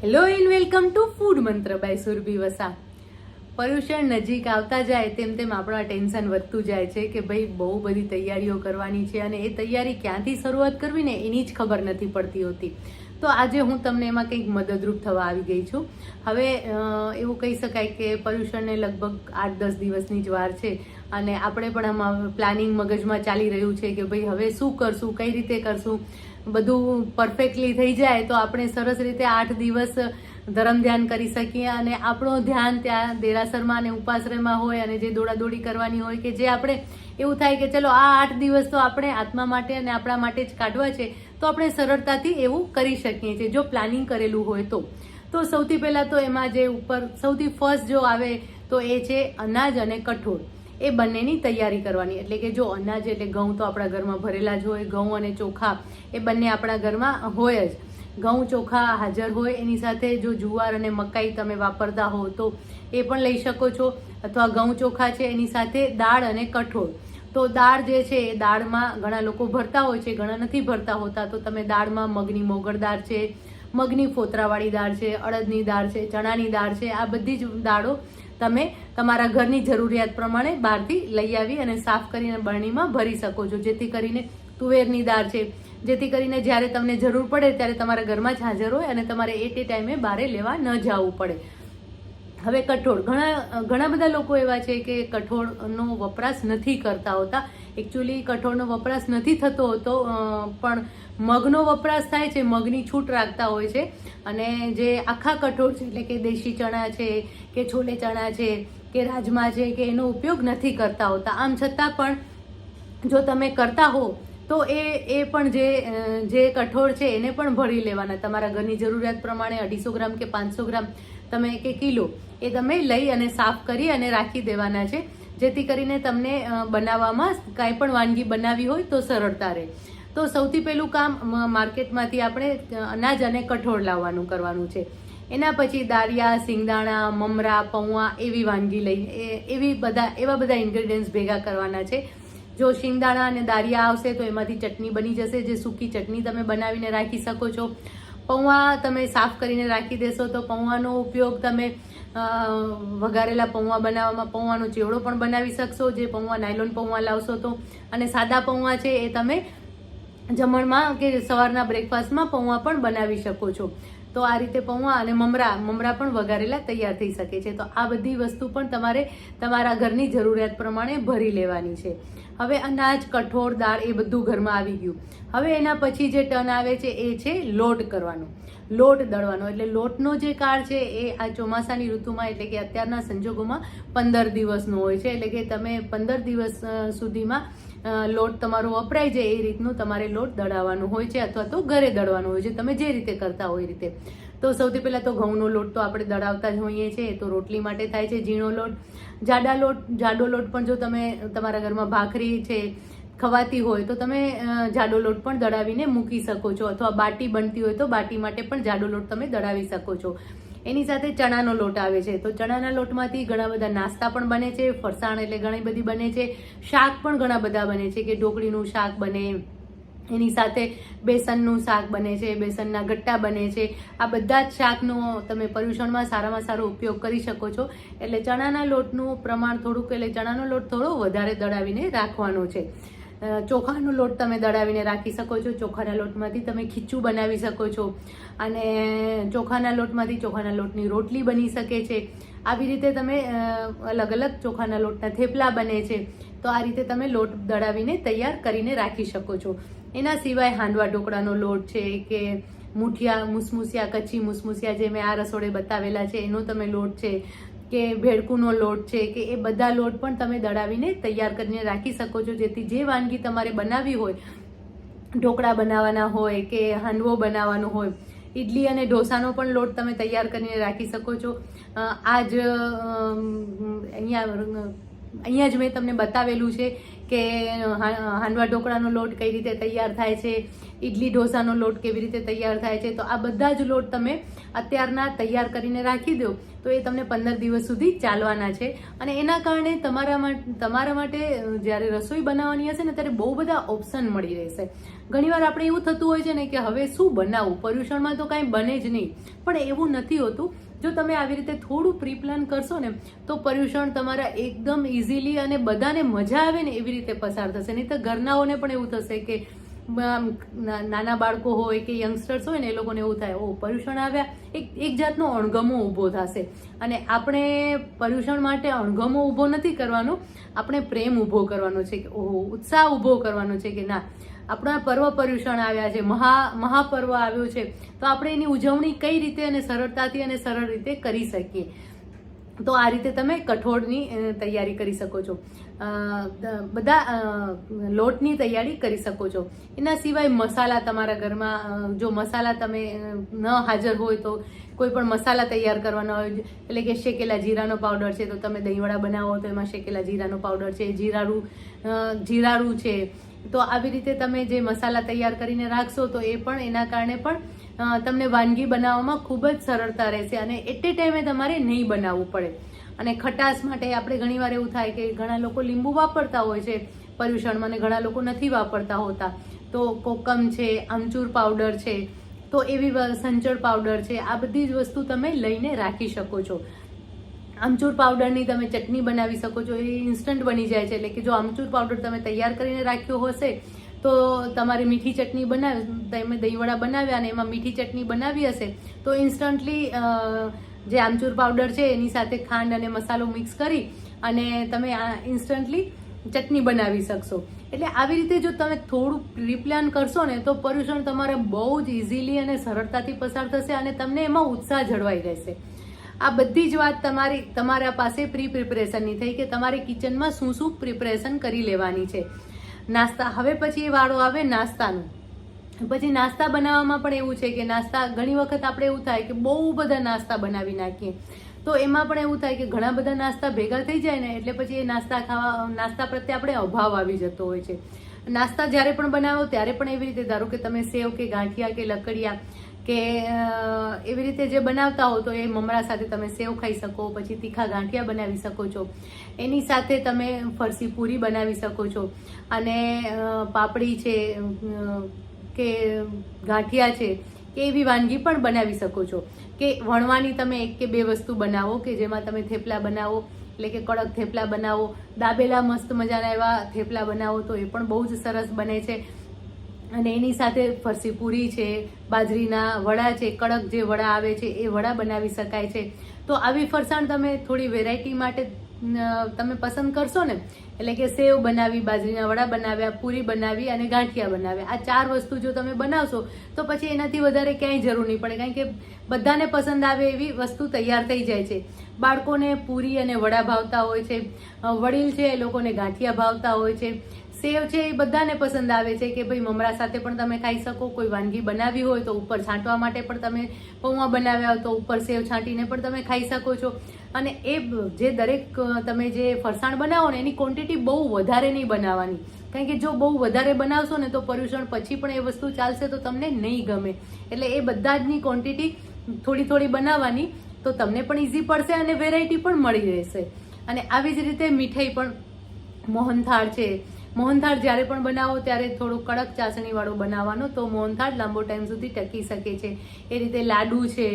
Hello and welcome to food મંત્ર by Surabhi Vasa. Paryushan નજીક આવતા જાય તેમ તેમ આપણા ટેન્શન વધતું જાય છે કે ભાઈ બહુ બધી તૈયારીઓ કરવાની છે અને એ તૈયારી ક્યાંથી શરૂઆત કરવી ને એની જ ખબર નથી પડતી હોતી. તો આજે હું તમને એમાં કંઈક મદદરૂપ થવા આવી ગઈ છું. હવે એવું કહી શકાય કે પર્યુષણને લગભગ 8-10 દિવસની જ વાર છે અને આપણે પણ આમાં પ્લાનિંગ મગજમાં ચાલી રહ્યું છે કે ભાઈ હવે શું કરશું, કઈ રીતે કરશું, બધું પરફેક્ટલી થઈ જાય તો આપણે સરસ રીતે 8 દિવસ ધરમ ધ્યાન કરી શકીએ અને આપણું ધ્યાન ત્યાં દેરાસરમાં અને ઉપાશ્રયમાં હોય અને જે દોડાદોડી કરવાની હોય કે જે આપણે એવું થાય કે ચલો આ 8 દિવસ તો આપણે આત્મા માટે અને આપણા માટે જ કાઢવા છે, તો આપણે સરળતાથી એવું કરી શકીએ છીએ જો પ્લાનિંગ કરેલું હોય તો સૌથી પહેલાં તો એમાં જે ઉપર સૌથી ફર્સ્ટ જો આવે તો એ છે અનાજ અને કઠોળ. એ બંનેની તૈયારી કરવાની. એટલે કે જો અનાજ એટલે ઘઉં તો આપણા ઘરમાં ભરેલા જ હોય, ઘઉં અને ચોખા એ બંને આપણા ઘરમાં હોય જ. ઘઉં ચોખા હાજર હોય, એની સાથે જો જુવાર અને મકાઈ તમે વાપરતા હો તો એ પણ લઈ શકો છો, અથવા ઘઉં ચોખા છે એની સાથે દાળ અને કઠોળ. તો દાળ જે છે એ દાળમાં ઘણા લોકો ભરતા હોય છે, ઘણા નથી ભરતા હોતા. તો તમે દાળમાં મગની મોગર દાળ છે, મગની ફોતરાવાળી દાળ છે, અડદની દાળ છે, ચણાની દાળ છે, આ બધી જ દાળો તમે તમારા ઘરની જરૂરિયાત પ્રમાણે બહારથી લઈ આવી અને સાફ કરીને બરણીમાં ભરી શકો છો. જેથી કરીને તુવેરની દાળ છે, જેથી કરીને જ્યારે તમને જરૂર પડે ત્યારે તમારા ઘરમાં જ હાજર હોય અને તમારે એ ટાઈમે બહાર લેવા ન જવું પડે. હવે કઠોળ, ઘણા બધા લોકો એવા છે કે કઠોળનો વપરાશ નથી કરતા હોતા. એકચ્યુઅલી કઠોળનો વપરાશ નથી થતો હોતો, પણ મગનો વપરાશ થાય છે, મગની છૂટ રાખતા હોય છે. અને જે આખા કઠોળ છે એટલે કે દેશી ચણા છે કે છોલે ચણા છે કે રાજમા છે કે એનો ઉપયોગ નથી કરતા હોતા. આમ છતાં પણ જો તમે કરતા હો તો એ પણ જે કઠોળ છે એને પણ ભરી લેવાના. તમારા ઘરની જરૂરિયાત પ્રમાણે 250 ગ્રામ કે 500 ગ્રામ તમે કે કિલો એ તમે લઈ અને સાફ કરી અને રાખી દેવાના છે, જેથી કરીને તમને બનાવવામાં કાંઈ પણ વાનગી બનાવવી હોય તો સરળતા રહે. તો સૌથી પહેલું કામ માર્કેટમાંથી આપણે અનાજ અને કઠોળ લાવવાનું કરવાનું છે. એના પછી દાળિયા, સિંગદાણા, મમરા, પૌવા એવી વાનગી લઈ એવા બધા ઇન્ગ્રેડિયન્ટ્સ ભેગા કરવાના છે. જો સિંગદાણા અને દાળિયા આવશે તો એમાંથી ચટણી બની જશે, જે સૂકી ચટણી તમે બનાવીને રાખી શકો છો. પૌવા તમે સાફ કરીને રાખી દેશો તો પૌવાનો ઉપયોગ તમે વઘારેલા પૌવા બનાવવામાં પૌવાનો ચેવડો પણ બનાવી શકશો, જે પૌવા નાયલોન પૌવા લાવશો તો. અને સાદા પૌવા છે એ તમે જમણમાં કે સવારના બ્રેકફાસ્ટમાં પૌવા પણ બનાવી શકો છો. તો આ રીતે પૌવા અને મમરા પણ વઘારેલા તૈયાર થઈ શકે છે. તો આ બધી વસ્તુ પણ તમારે તમારા ઘરની જરૂરિયાત પ્રમાણે ભરી લેવાની છે. હવે અનાજ, કઠોળ, દાળ એ બધું ઘરમાં આવી ગયું. હવે એના પછી જે ટર્ન આવે છે એ છે લોટ કરવાનો, લોટ દળવાનો. એટલે લોટનો જે કાળ છે એ આ ચોમાસાની ઋતુમાં એટલે કે અત્યારના સંજોગોમાં 15 દિવસનો હોય છે. એટલે કે તમે 15 દિવસ સુધીમાં લોટ તમારો વપરાય જાય એ રીતનું તમારે લોટ દળાવવાનું હોય છે, અથવા તો ઘરે દળવાનું હોય છે, તમે જે રીતે કરતા હોય એ રીતે. તો સૌથી પહેલાં તો ઘઉંનો લોટ તો આપણે દળાવતા જ હોઈએ છીએ, તો રોટલી માટે થાય છે ઝીણો લોટ. જાડો લોટ પણ જો તમે તમારા ઘરમાં ભાખરી છે ખવાતી હોય તો તમે જાડો લોટ પણ દળાવીને મૂકી શકો છો, અથવા બાટી બનતી હોય તો બાટી માટે પણ જાડો લોટ તમે દળાવી શકો છો. એની સાથે ચણાનો લોટ આવે છે. તો ચણાના લોટમાંથી ઘણા બધા નાસ્તા પણ બને છે, ફરસાણ એટલે ઘણી બધી બને છે, શાક પણ ઘણા બધા બને છે કે ઢોકળીનું શાક બને, એની સાથે બેસનનું શાક બને છે, બેસનના ગટ્ટા બને છે. આ બધા જ શાકનો તમે પર્યુષણમાં સારામાં સારો ઉપયોગ કરી શકો છો. એટલે ચણાના લોટનું પ્રમાણ થોડુંક, એટલે ચણાનો લોટ થોડો વધારે દળાવીને રાખવાનો છે. ચોખાનો લોટ તમે દળાવીને રાખી શકો છો. ચોખાના લોટમાંથી તમે ખીચું બનાવી શકો છો અને ચોખાના લોટની રોટલી બની શકે છે. આવી રીતે તમે અલગ અલગ ચોખાના લોટના થેપલા બને છે. તો આ રીતે તમે લોટ દળાવીને તૈયાર કરીને રાખી શકો છો. એના સિવાય હાંડવા ઢોકળાનો લોટ છે કે મુઠિયા, મુસમુસિયા, કચ્છી મુસમુસિયા જે મેં આ રસોડે બતાવેલા છે એનો તમે લોટ છે કે ભેળકુનો લોટ છે કે એ બધા લોટ પણ તમે દળાવીને તૈયાર કરીને રાખી શકો છો. જેથી જે વાનગી તમારે બનાવવી હોય, ઢોકળા બનાવવાના હોય કે હાંડવો બનાવવાનો હોય, ઇડલી અને ઢોસાનો પણ લોટ તમે તૈયાર કરીને રાખી શકો છો. આ જ અહીંયા અહીંયા જ મેં તમને બતાવેલું છે કે હાંડવા ઢોકળાનો લોટ કઈ રીતે તૈયાર થાય છે, ઇડલી ઢોસાનો લોટ કેવી રીતે તૈયાર થાય છે. તો આ બધા જ લોટ તમે અત્યારના તૈયાર કરીને રાખી દો તો એ તમને 15 દિવસ સુધી ચાલવાના છે. અને એના કારણે તમારા માટે જ્યારે રસોઈ બનાવવાની હશે ને ત્યારે બહુ બધા ઓપ્શન મળી રહેશે. ઘણીવાર આપણે એવું થતું હોય છે ને કે હવે શું બનાવવું, પર્યુષણમાં તો કાંઈ બને જ નહીં, પણ એવું નથી હોતું. જો તમે આવી રીતે થોડું પ્રી પ્લાન કરશો ને તો પર્યુષણ તમારા એકદમ ઇઝીલી અને બધાને મજા આવે ને એવી રીતે પસાર થશે. નહીં તો ઘરનાઓને પણ એવું થશે કે નાના બાળકો હોય કે યંગસ્ટર્સ હોય ને એ લોકોને એવું થાય, ઓ પર્યુષણ આવ્યા, એક જાતનો અણગમો ઊભો થશે. અને આપણે પર્યુષણ માટે અણગમો ઊભો નથી કરવાનો, આપણે પ્રેમ ઊભો કરવાનો છે કે ઓહો, ઉત્સાહ ઊભો કરવાનો છે કે ના આપણા પર્વ પર્યુષણ આવ્યા છે, મહાપર્વ આવ્યો છે, તો આપણે એની ઉજવણી કઈ રીતે અને સરળતાથી અને સરળ રીતે કરી શકીએ. તો આ રીતે તમે કઠોળની તૈયારી કરી શકો છો, બધા લોટની તૈયારી કરી શકો છો. એના સિવાય મસાલા તમારા ઘરમાં જો મસાલા તમે ન હાજર હોય તો કોઈ પણ મસાલા તૈયાર કરવાના હોય, એટલે કે શેકેલા જીરાનો પાવડર છે તો તમે દહીંવડા બનાવો તો એમાં શેકેલા જીરાનો પાવડર છે, જીરાળું છે. તો આવી રીતે તમે જે મસાલા તૈયાર કરીને રાખશો તો એ પણ એના કારણે પણ તમને વાનગી બનાવવામાં ખૂબ જ સરળતા રહેશે અને એટ એ ટાઈમે તમારે નહીં બનાવવું પડે. અને ખટાશ માટે આપણે ઘણીવાર એવું થાય કે ઘણા લોકો લીંબુ વાપરતા હોય છે પર્યુષણમાં અને ઘણા લોકો નથી વાપરતા હોતા. તો કોકમ છે, આમચૂર પાવડર છે, તો એવી સંચળ પાવડર છે, આ બધી જ વસ્તુ તમે લઈને રાખી શકો છો. આમચૂર પાવડરની તમે ચટણી બનાવી શકો છો, એ ઇન્સ્ટન્ટ બની જાય છે. એટલે કે જો આમચૂર પાવડર તમે તૈયાર કરીને રાખ્યો હશે તો તમારે મીઠી ચટણી તમે દહીંવડા બનાવ્યા અને એમાં મીઠી ચટણી બનાવી હશે તો ઇન્સ્ટન્ટલી જે આમચૂર પાવડર છે એની સાથે ખાંડ અને મસાલો મિક્સ કરી અને તમે ઇન્સ્ટન્ટલી ચટણી બનાવી શકશો. એટલે આવી રીતે જો તમે થોડું પ્રીપ્લાન કરશો ને તો પર્યુષણ તમારે બહુ જ ઇઝીલી અને સરળતાથી પસાર થશે અને તમને એમાં ઉત્સાહ જળવાઈ રહેશે. આ બધી જ વાત તમારા પાસે પ્રિપરેશનની થઈ કે તમારે કિચનમાં શું શું પ્રિપરેશન કરી લેવાની છે. નાસ્તા, હવે પછી વાળો આવે નાસ્તાનું. પછી નાસ્તા બનાવવામાં પણ એવું છે કે નાસ્તા ઘણી વખત આપણે એવું થાય કે બહુ બધા નાસ્તા બનાવી નાખીએ તો એમાં પણ એવું થાય કે ઘણા બધા નાસ્તા ભેગા થઈ જાય ને એટલે પછી એ નાસ્તા પ્રત્યે આપણે અભાવ આવી જતો હોય છે. નાસ્તા જ્યારે પણ બનાવો ત્યારે પણ એવી રીતે ધારો કે તમે સેવ કે ગાંઠિયા કે લકડિયા કે એવી રીતે જે બનાવતા હો તો એ મમરા સાથે તમે સેવ ખાઈ શકો, પછી તીખા ગાંઠિયા બનાવી શકો છો, એની સાથે તમે ફરસી પૂરી બનાવી શકો છો અને પાપડી છે કે ગાંઠિયા છે કે એવી વાનગી પણ બનાવી શકો છો. કે વણવાની તમે 1 કે 2 વસ્તુ બનાવો કે જેમાં તમે થેપલા બનાવો, એટલે કે કડક થેપલા બનાવો, દાબેલા મસ્ત મજાના એવા થેપલા બનાવો તો એ પણ બહુ જ સરસ બને છે. અને એની સાથે ફરસી પૂરી છે, બાજરીના વડા છે, કડક જે વડા આવે છે એ વડા બનાવી શકાય છે. તો આવી ફરસાણ તમે થોડી વેરાયટી માટે તમે પસંદ કરશો ને, એટલે કે સેવ બનાવી, બાજરીના વડા બનાવ્યા, પૂરી બનાવી અને ગાંઠિયા બનાવ્યા, આ 4 વસ્તુ જો તમે બનાવશો તો પછી એનાથી વધારે ક્યાંય જરૂર નહીં પડે, કારણ કે બધાને પસંદ આવે એવી વસ્તુ તૈયાર થઈ જાય છે. બાળકોને પૂરી અને વડા ભાવતા હોય છે, વડીલ છે એ લોકોને ગાંઠિયા ભાવતા હોય છે, સેવ છે એ બધાને પસંદ આવે છે કે ભાઈ મમરા સાથે પણ તમે ખાઈ શકો. કોઈ વાનગી બનાવી હોય તો ઉપર છાંટવા માટે પણ તમે પૌવા બનાવ્યા હોય તો ઉપર સેવ છાંટીને પણ તમે ખાઈ શકો છો. અને એ જે દરેક તમે જે ફરસાણ બનાવો ને એની ક્વોન્ટિટી બહુ વધારે નહીં બનાવવાની, કારણ કે જો બહુ વધારે બનાવશો ને તો પર્યુષણ પછી પણ એ વસ્તુ ચાલશે તો તમને નહીં ગમે. એટલે એ બધા જની ક્વોન્ટિટી થોડી થોડી બનાવવાની તો તમને પણ ઇઝી પડશે અને વેરાયટી પણ મળી રહેશે. અને આવી જ રીતે મીઠાઈ પણ મોહનથાળ છે, મોહનથાળ જ્યારે પણ બનાવો ત્યારે થોડું કડક ચાસણીવાળો બનાવવાનો તો મોહનથાળ લાંબો ટાઈમ સુધી ટકી શકે છે. એ રીતે લાડુ છે,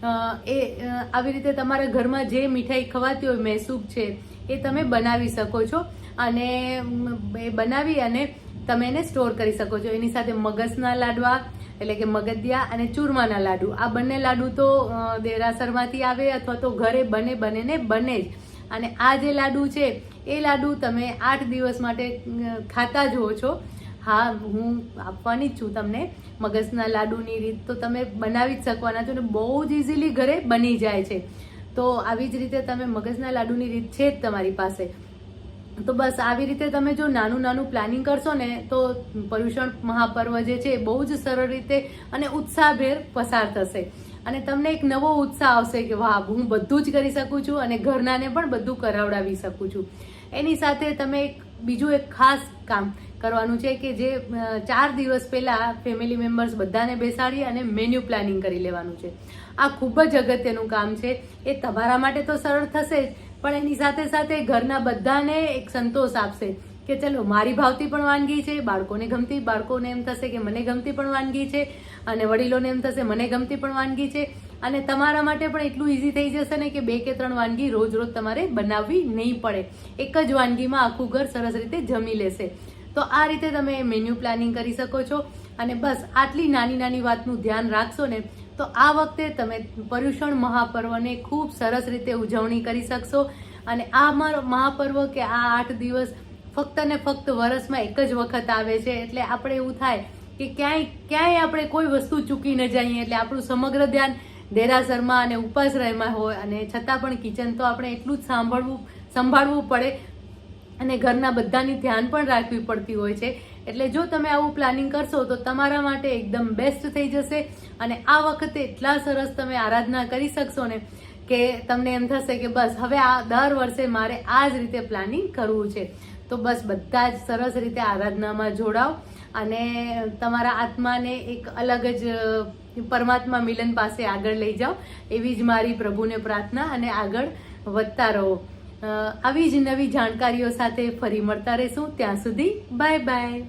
આવી રીતે તમારા ઘરમાં જે મીઠાઈ ખવાતી હોય, મૈસૂબ છે, એ તમે બનાવી શકો છો અને એ બનાવી અને તમે એને સ્ટોર કરી શકો છો. એની સાથે મગજના લાડવા એટલે કે મગદિયા અને ચૂરમાના લાડુ, આ બંને લાડુ તો દેરાસરમાંથી આવે અથવા તો ઘરે બને જ. અને આ જે લાડુ છે એ લાડુ તમે 8 દિવસ માટે ખાતા જ હો છો. હા, હું આપવાની જ છું તમને મગજના લાડુની રીત, તો તમે બનાવી જ શકવાના છો ને બહુ જ ઇઝીલી ઘરે બની જાય છે. તો આવી જ રીતે તમે મગજના લાડુની રીત છે જ તમારી પાસે. તો બસ આવી રીતે તમે જો નાનું નાનું પ્લાનિંગ કરશો ને તો પર્યુષણ મહાપર્વ જે છે બહુ જ સરળ રીતે અને ઉત્સાહભેર પસાર થશે અને તમને એક નવો ઉત્સાહ આવશે કે વાહ, હું બધું જ કરી શકું છું અને ઘરનાને પણ બધું કરાવડાવી શકું છું. એની સાથે તમે બીજું એક ખાસ કામ કરવાનું છે કે જે 4 દિવસ પહેલા ફેમિલી મેમ્બર્સ બધાને બેસાડી અને મેન્યુ પ્લાનિંગ કરી લેવાનું છે. આ ખૂબ જ અગત્યનું કામ છે. એ તમારા માટે તો સરળ થશે જ, પણ એની સાથે સાથે ઘરના બધાને એક સંતોષ આપશે કે ચલો મારી ભાવતી પણ વાનગી છે, બાળકોને ગમતી, બાળકોને એમ થશે કે મને ગમતી પણ વાનગી છે, અને વડીલોને એમ થશે મને ગમતી પણ વાનગી છે, અને તમારા માટે પણ એટલું ઇઝી થઈ જશે ને કે 2 કે 3 વાનગી રોજ રોજ તમારે બનાવવી નહીં પડે. એક જ વાનગીમાં આખું ઘર સરસ રીતે જમી લેશે. તો આ રીતે તમે મેન્યુ પ્લાનિંગ કરી શકો છો. અને બસ આટલી નાની નાની વાતનું ધ્યાન રાખશો ને તો આ વખતે તમે પર્યુષણ મહાપર્વને ખૂબ સરસ રીતે ઉજવણી કરી શકશો. અને આ મહાપર્વ કે આ 8 દિવસ ફક્ત ને ફક્ત વર્ષમાં એક જ વખત આવે છે. એટલે આપણે એવું થાય કે ક્યાંય આપણે કોઈ વસ્તુ ચૂકી ન જઈએ. એટલે આપણું સમગ્ર ધ્યાન દેરાસરમાં અને ઉપાશ્રયમાં હોય, અને છતાં પણ કિચન તો આપણે એટલું જ સંભાળવું પડે, અને ઘરના બધાની ધ્યાન પણ રાખવી પડતી હોય છે. એટલે જો તમે આવું પ્લાનિંગ કરશો તો તમારા માટે એકદમ બેસ્ટ થઈ જશે. અને આ વખતે એટલા સરસ તમે આરાધના કરી શકશો ને કે તમને એમ થશે કે બસ હવે આ દર વર્ષે મારે આ જ રીતે પ્લાનિંગ કરવું છે. તો બસ બધા જ સરસ રીતે આરાધનામાં જોડાઓ અને તમારા આત્માને એક અલગ જ પરમાત્મા મિલન પાસે આગળ લઈ જાઓ, એવી જ મારી પ્રભુને પ્રાર્થના. અને આગળ વધતા રહો. આવી જ નવી જાણકારીઓ સાથે ફરી મળતા રહીશું. ત્યાં સુધી બાય બાય.